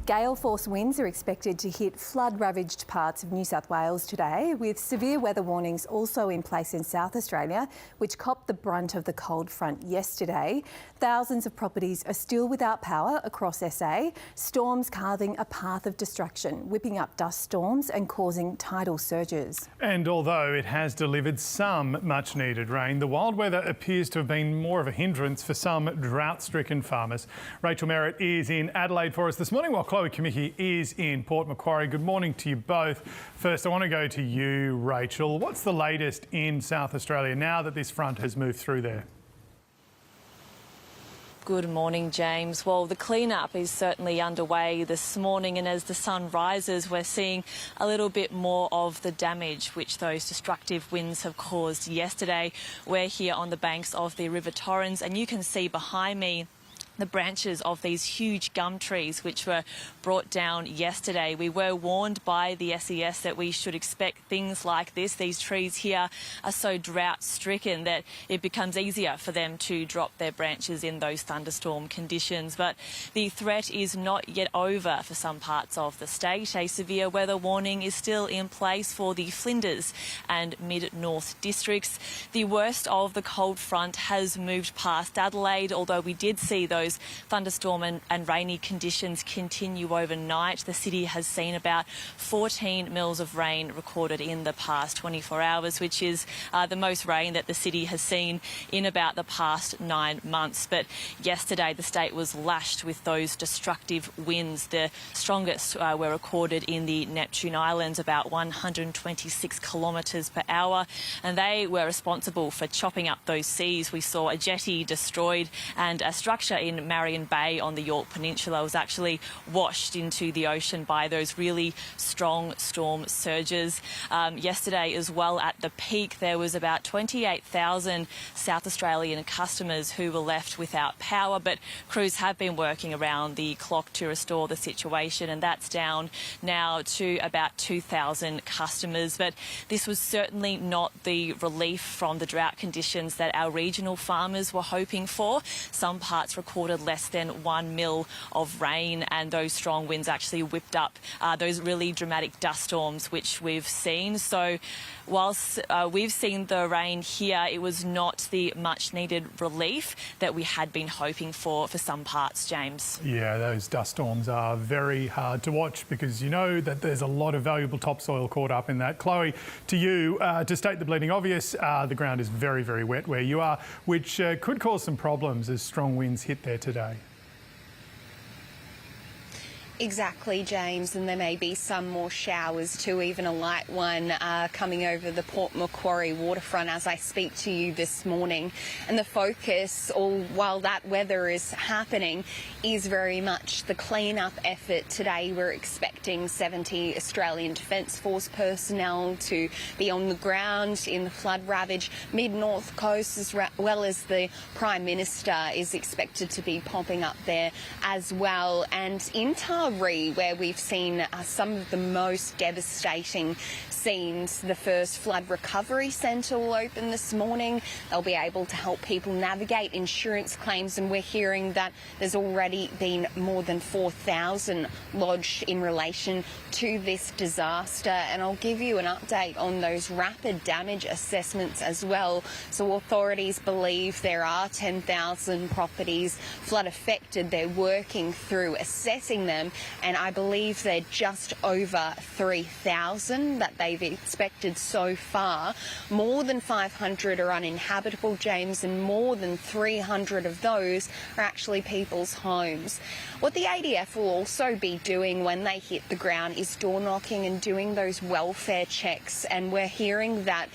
Gale-forced winds are expected to hit flood-ravaged parts of New South Wales today, with severe weather warnings also in place in South Australia, which copped the brunt of the cold front yesterday. Thousands of properties are still without power across SA, storms carving a path of destruction, whipping up dust storms and causing tidal surges. And although it has delivered some much-needed rain, the wild weather appears to have been more of a hindrance for some drought-stricken farmers. Rachel Merritt is in Adelaide for us this morning, while Chloe Kimicki is in Port Macquarie. Good morning to you both. First, I want to go to you, Rachel. What's the latest in South Australia now that this front has moved through there? Good morning, James. Well, the clean-up is certainly underway this morning, and as the sun rises, we're seeing a little bit more of the damage which those destructive winds have caused yesterday. We're here on the banks of the River Torrens, and you can see behind me the branches of these huge gum trees which were brought down yesterday. We were warned by the SES that we should expect things like this. These trees here are so drought-stricken that it becomes easier for them to drop their branches in those thunderstorm conditions. But the threat is not yet over for some parts of the state. A severe weather warning is still in place for the Flinders and Mid-North districts. The worst of the cold front has moved past Adelaide, although we did see those thunderstorm and rainy conditions continue overnight. The city has seen about 14 mils of rain recorded in the past 24 hours, which is the most rain that the city has seen in about the past 9 months. But yesterday the state was lashed with those destructive winds. The strongest were recorded in the Neptune Islands, about 126 kilometres per hour, and they were responsible for chopping up those seas. We saw a jetty destroyed, and a structure in Marion Bay on the Yorke Peninsula was actually washed into the ocean by those really strong storm surges. Yesterday as well, at the peak, there was about 28,000 South Australian customers who were left without power, but crews have been working around the clock to restore the situation, and that's down now to about 2,000 customers. But this was certainly not the relief from the drought conditions that our regional farmers were hoping for. Some parts recorded less than 1 mil of rain, and those strong winds actually whipped up those really dramatic dust storms which we've seen. So whilst we've seen the rain here, it was not the much needed relief that we had been hoping for some parts, James. Yeah, those dust storms are very hard to watch because you know that there's a lot of valuable topsoil caught up in that. Chloe, to you, to state the bleeding obvious, the ground is very, very wet where you are, which could cause some problems as strong winds hit there today. Exactly, James, and there may be some more showers too, even a light one coming over the Port Macquarie waterfront as I speak to you this morning. And the focus, while that weather is happening, is very much the clean-up effort. Today we're expecting 70 Australian Defence Force personnel to be on the ground in the flood-ravaged mid-north coast, as well as the Prime Minister is expected to be popping up there as well. And in where we've seen some of the most devastating scenes. The first flood recovery centre will open this morning. They'll be able to help people navigate insurance claims, and we're hearing that there's already been more than 4,000 lodged in relation to this disaster. And I'll give you an update on those rapid damage assessments as well. So authorities believe there are 10,000 properties flood affected. They're working through assessing them, and I believe they're just over 3,000 that they've inspected so far. More than 500 are uninhabitable, James, and more than 300 of those are actually people's homes. What the ADF will also be doing when they hit the ground is door knocking and doing those welfare checks, and we're hearing that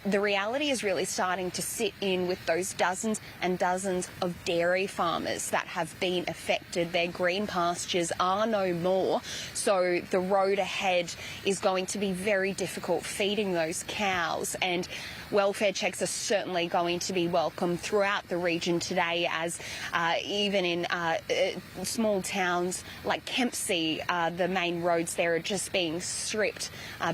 the reality is really starting to sit in with those dozens and dozens of dairy farmers that have been affected. Their green pastures are no more, so the road ahead is going to be very difficult feeding those cows. And welfare checks are certainly going to be welcome throughout the region today, as even in small towns like Kempsey, the main roads there are just being stripped,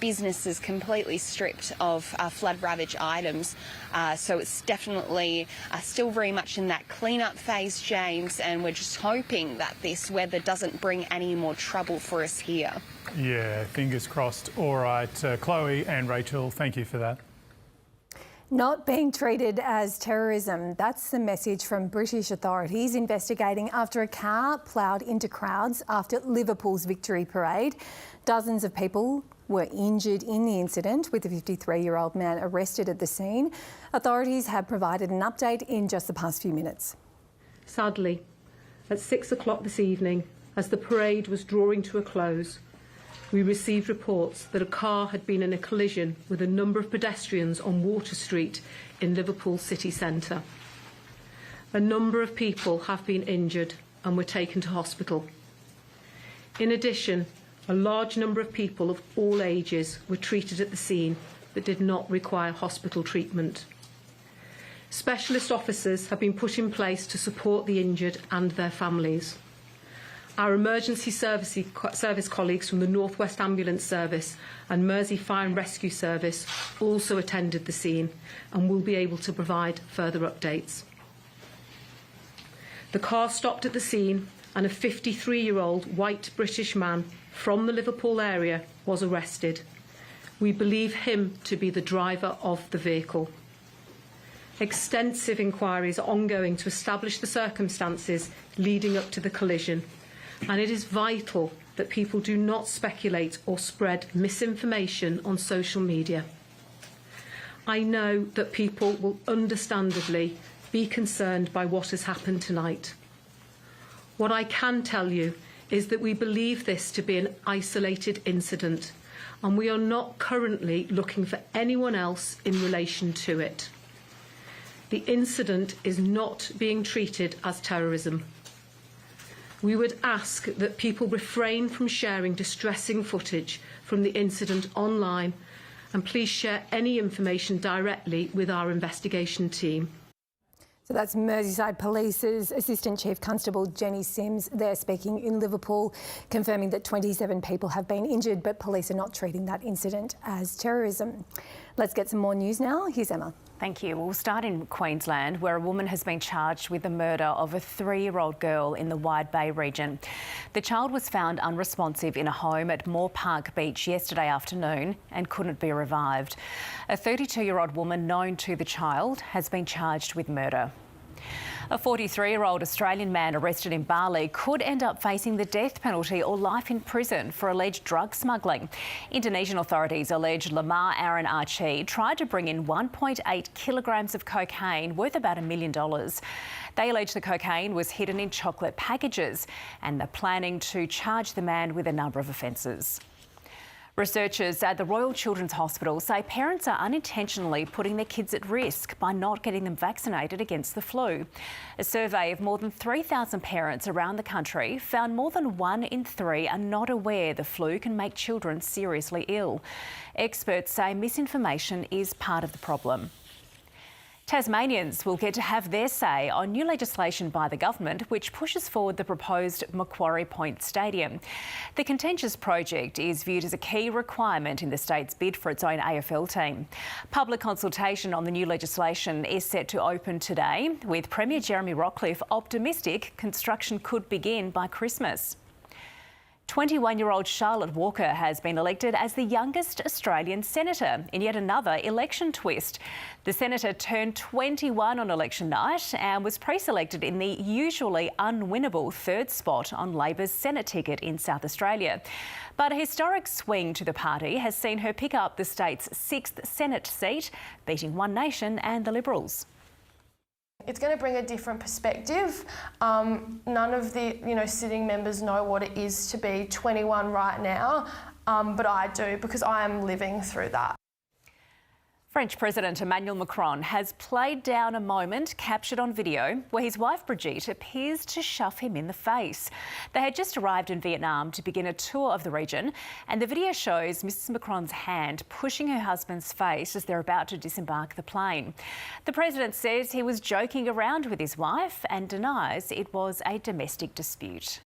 businesses completely stripped of flood-ravaged items. So it's definitely still very much in that clean-up phase, James, and we're just hoping that this weather doesn't bring any more trouble for us here. Yeah, fingers crossed. All right, Chloe and Rachel, thank you for that. Not being treated as terrorism. That's the message from British authorities investigating after a car ploughed into crowds after Liverpool's victory parade. Dozens of people were injured in the incident, with a 53-year-old man arrested at the scene. Authorities have provided an update in just the past few minutes. Sadly, at 6 o'clock this evening, as the parade was drawing to a close, we received reports that a car had been in a collision with a number of pedestrians on Water Street in Liverpool city centre. A number of people have been injured and were taken to hospital. In addition, a large number of people of all ages were treated at the scene but did not require hospital treatment. Specialist officers have been put in place to support the injured and their families. Our emergency service colleagues from the North West Ambulance Service and Mersey Fire and Rescue Service also attended the scene and will be able to provide further updates. The car stopped at the scene and a 53-year-old white British man from the Liverpool area was arrested. We believe him to be the driver of the vehicle. Extensive inquiries are ongoing to establish the circumstances leading up to the collision, and it is vital that people do not speculate or spread misinformation on social media. I know that people will understandably be concerned by what has happened tonight. What I can tell you is that we believe this to be an isolated incident, and we are not currently looking for anyone else in relation to it. The incident is not being treated as terrorism. We would ask that people refrain from sharing distressing footage from the incident online, and please share any information directly with our investigation team. So that's Merseyside Police's Assistant Chief Constable Jenny Sims. They're speaking in Liverpool, confirming that 27 people have been injured, but police are not treating that incident as terrorism. Let's get some more news now. Here's Emma. Thank you. We'll start in Queensland, where a woman has been charged with the murder of a 3-year-old girl in the Wide Bay region. The child was found unresponsive in a home at Moore Park Beach yesterday afternoon and couldn't be revived. A 32-year-old woman known to the child has been charged with murder. A 43-year-old Australian man arrested in Bali could end up facing the death penalty or life in prison for alleged drug smuggling. Indonesian authorities allege Lamar Aaron Archie tried to bring in 1.8 kilograms of cocaine worth about $1 million. They allege the cocaine was hidden in chocolate packages, and they're planning to charge the man with a number of offences. Researchers at the Royal Children's Hospital say parents are unintentionally putting their kids at risk by not getting them vaccinated against the flu. A survey of more than 3,000 parents around the country found more than 1 in 3 are not aware the flu can make children seriously ill. Experts say misinformation is part of the problem. Tasmanians will get to have their say on new legislation by the government which pushes forward the proposed Macquarie Point stadium. The contentious project is viewed as a key requirement in the state's bid for its own AFL team. Public consultation on the new legislation is set to open today, with Premier Jeremy Rockliff optimistic construction could begin by Christmas. 21-year-old Charlotte Walker has been elected as the youngest Australian senator in yet another election twist. The senator turned 21 on election night and was pre-selected in the usually unwinnable third spot on Labor's Senate ticket in South Australia. But a historic swing to the party has seen her pick up the state's 6th Senate seat, beating One Nation and the Liberals. It's going to bring a different perspective. None of the sitting members know what it is to be 21 right now, but I do, because I am living through that. French President Emmanuel Macron has played down a moment captured on video where his wife Brigitte appears to shove him in the face. They had just arrived in Vietnam to begin a tour of the region, and the video shows Mrs Macron's hand pushing her husband's face as they're about to disembark the plane. The president says he was joking around with his wife and denies it was a domestic dispute.